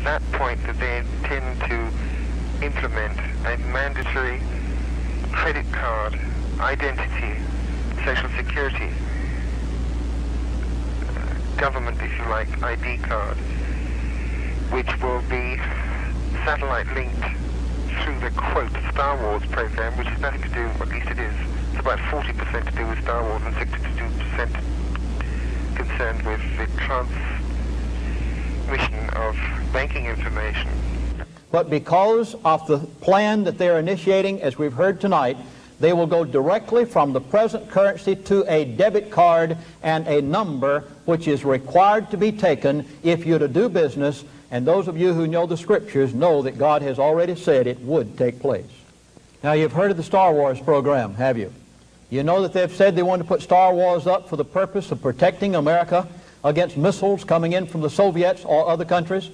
that point that they intend to implement a mandatory credit card, identity, social security, government, if you like, ID card, which will be satellite linked through the, quote, Star Wars program, which has nothing to do, at least it is, it's about 40% to do with Star Wars and 62% concerned with the transmission of banking information. But because of the plan that they're initiating, as we've heard tonight, they will go directly from the present currency to a debit card and a number which is required to be taken if you're to do business. And those of you who know the Scriptures know that God has already said it would take place. Now, you've heard of the Star Wars program, have you? You know that they've said they want to put Star Wars up for the purpose of protecting America against missiles coming in from the Soviets or other countries.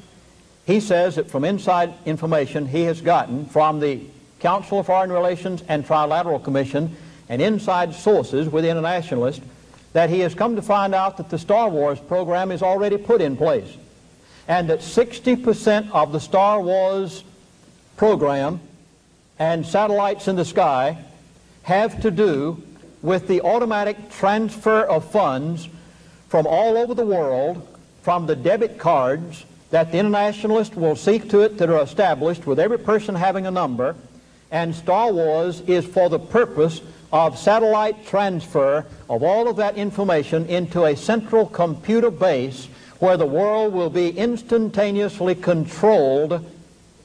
He says that from inside information he has gotten from the Council of Foreign Relations and Trilateral Commission and inside sources with internationalists that he has come to find out that the Star Wars program is already put in place, and that 60% of the Star Wars program and satellites in the sky have to do with the automatic transfer of funds from all over the world from the debit cards that the internationalists will seek to it that are established with every person having a number. And Star Wars is for the purpose of satellite transfer of all of that information into a central computer base where the world will be instantaneously controlled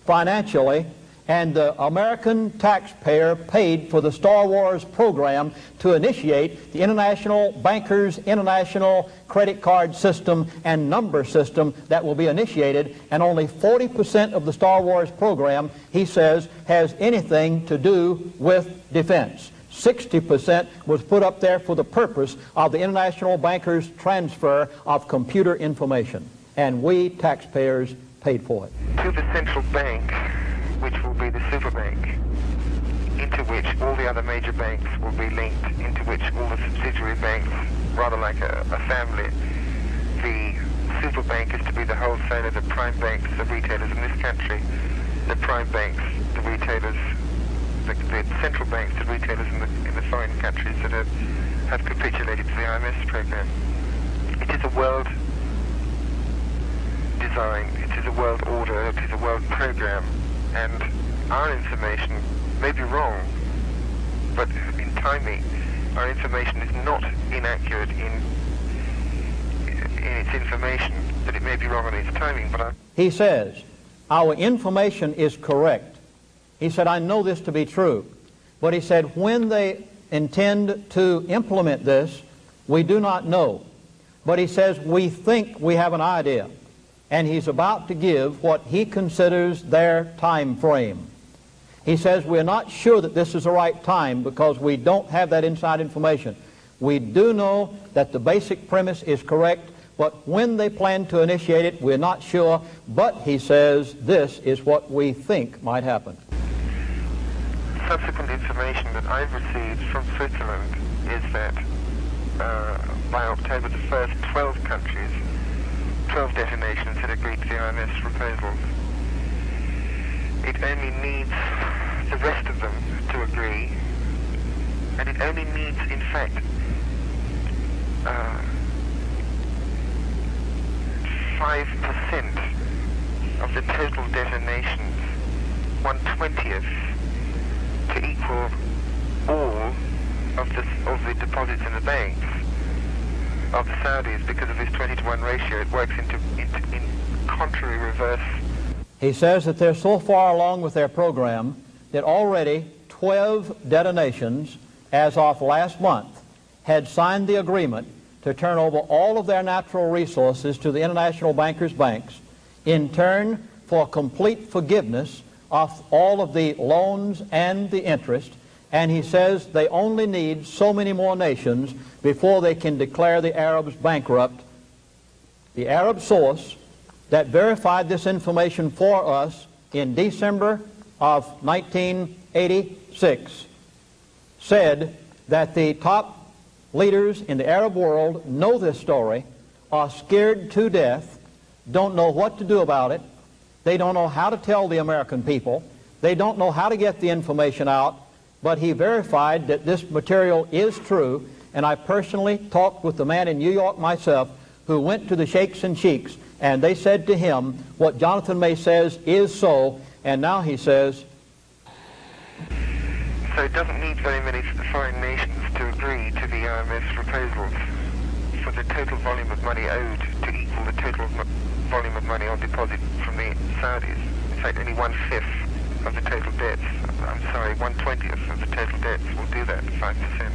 financially, and the American taxpayer paid for the Star Wars program to initiate the international bankers, international credit card system and number system that will be initiated. And only 40% of the Star Wars program, he says, has anything to do with defense. 60% was put up there for the purpose of the international bankers' transfer of computer information. And we taxpayers paid for it. To the central bank, which will be the super bank, into which all the other major banks will be linked, into which all the subsidiary banks, rather like a family. The super bank is to be the wholesaler, the prime banks, the retailers in this country, the prime banks, the retailers, the central banks, the retailers in the foreign countries that have capitulated to the IMS program. It is a world design, it is a world order, it is a world program. And our information may be wrong, but in timing, our information is not inaccurate in its information, but it may be wrong in its timing. But he says, our information is correct. He said, I know this to be true. But he said, when they intend to implement this, we do not know. But he says, we think we have an idea. And he's about to give what he considers their time frame. He says, we're not sure that this is the right time because we don't have that inside information. We do know that the basic premise is correct, but when they plan to initiate it, we're not sure. But he says, this is what we think might happen. Subsequent information that I've received from Switzerland is that by October the 1st, 12 countries, 12 detonations had agreed to the IMS proposals. It only needs the rest of them to agree, and it only needs, in fact, 5% of the total detonations, 1/20th, to equal all of the deposits in the banks of the Saudis. Because of this 20-to-1 ratio, it works in contrary reverse. He says that they're so far along with their program that already 12 detonations, as of last month, had signed the agreement to turn over all of their natural resources to the international bankers' banks in turn for complete forgiveness of all of the loans and the interest. And he says they only need so many more nations before they can declare the Arabs bankrupt. The Arab source that verified this information for us in December of 1986 said that the top leaders in the Arab world know this story, are scared to death, don't know what to do about it, They don't know how to tell the American people. They don't know how to get the information out. But he verified that this material is true, and I personally talked with the man in New York myself who went to the Sheikhs and Sheiks, and they said to him, what Jonathan May says is so, and now he says... So it doesn't need very many foreign nations to agree to the IMF's proposals for the total volume of money owed to equal the total volume of money on deposit from the Saudis. In fact, only 1/5 of the total debts, I'm sorry, 1/20th of the total debts will do that, 5%.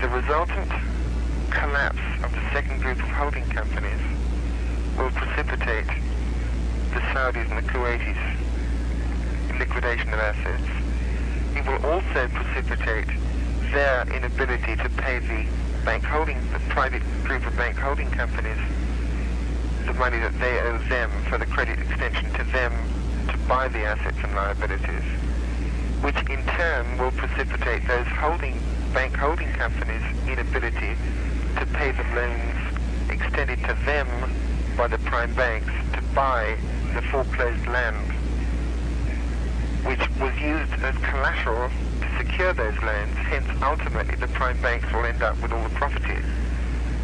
The resultant collapse of the second group of holding companies will precipitate the Saudis and the Kuwaitis liquidation of assets. It will also precipitate their inability to pay the private group of bank holding companies the money that they owe them for the credit extension to them to buy the assets and liabilities, which in turn will precipitate those bank holding companies' inability to pay the loans extended to them by the prime banks to buy the foreclosed land, which was used as collateral to secure those loans. Hence, ultimately, the prime banks will end up with all the property,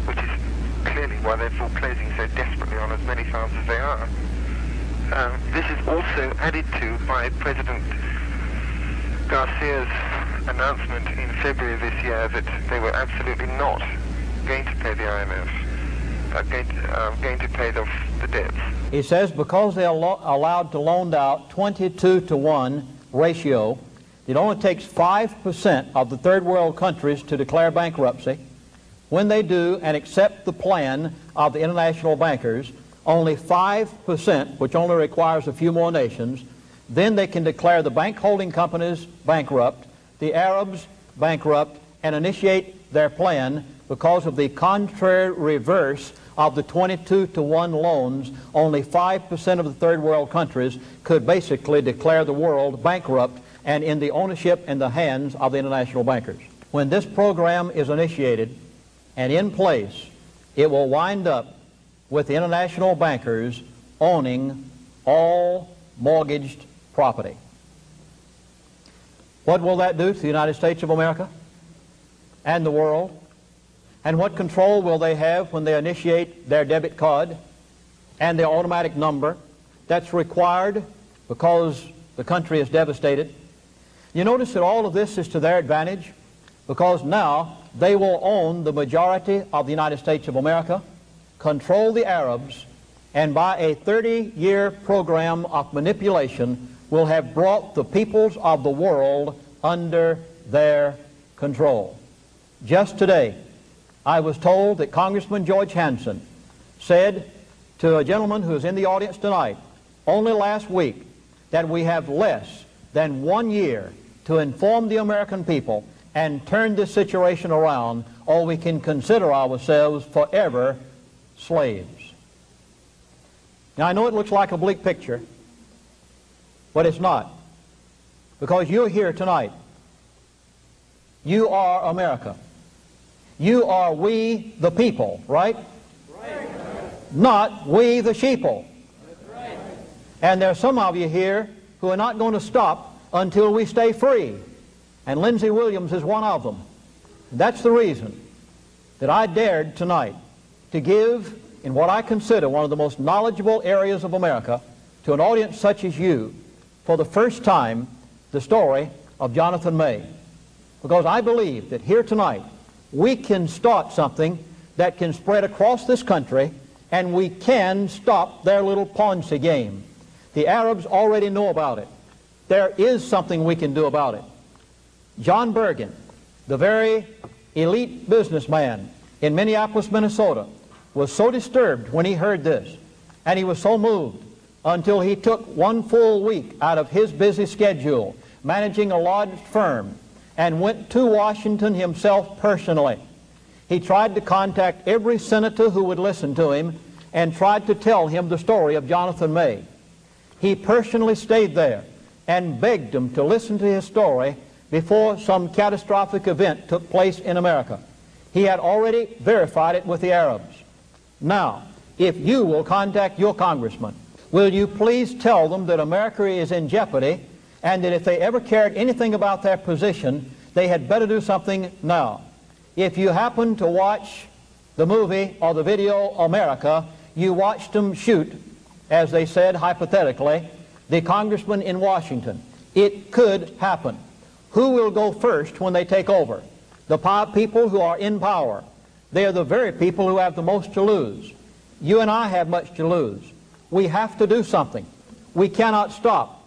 which is clearly why they're foreclosing so desperately on as many farms as they are. This is also added to by President Garcia's announcement in February of this year that they were absolutely not going to pay the IMF, going to pay the debts. He says because they are allowed to loan out 22-to-1 ratio, it only takes 5% of the third world countries to declare bankruptcy. When they do and accept the plan of the international bankers, only 5%, which only requires a few more nations, then they can declare the bank holding companies bankrupt, the Arabs bankrupt, and initiate their plan because of the contrary reverse of the 22-to-1 loans. Only 5% of the third world countries could basically declare the world bankrupt and in the ownership and the hands of the international bankers. When this program is initiated and in place, it will wind up with the international bankers owning all mortgaged property. What will that do to the United States of America and the world? And what control will they have when they initiate their debit card and their automatic number that's required because the country is devastated? You notice that all of this is to their advantage because now they will own the majority of the United States of America, control the Arabs, and by a 30-year program of manipulation will have brought the peoples of the world under their control. Just today, I was told that Congressman George Hansen said to a gentleman who is in the audience tonight, only last week, that we have less than 1 year to inform the American people and turn this situation around, or we can consider ourselves forever slaves. Now, I know it looks like a bleak picture, but it's not, because you're here tonight. You are America. You are we the people, right? Right. Not we the sheeple. Right. And there are some of you here who are not going to stop until we stay free. And Lindsey Williams is one of them. That's the reason that I dared tonight to give, in what I consider one of the most knowledgeable areas of America, to an audience such as you, for the first time, the story of Jonathan May. Because I believe that here tonight, we can start something that can spread across this country, and we can stop their little Ponzi game. The Arabs already know about it. There is something we can do about it. John Bergen, the very elite businessman in Minneapolis, Minnesota, was so disturbed when he heard this, and he was so moved until he took 1 full week out of his busy schedule managing a large firm and went to Washington himself personally. He tried to contact every senator who would listen to him and tried to tell him the story of Jonathan May. He personally stayed there and begged them to listen to his story before some catastrophic event took place in America. He had already verified it with the Arabs. Now, if you will contact your congressman, will you please tell them that America is in jeopardy and that if they ever cared anything about their position, they had better do something now. If you happen to watch the movie or the video America, you watched them shoot, as they said hypothetically, the congressman in Washington. It could happen. Who will go first when they take over? The people who are in power. They are the very people who have the most to lose. You and I have much to lose. We have to do something. We cannot stop.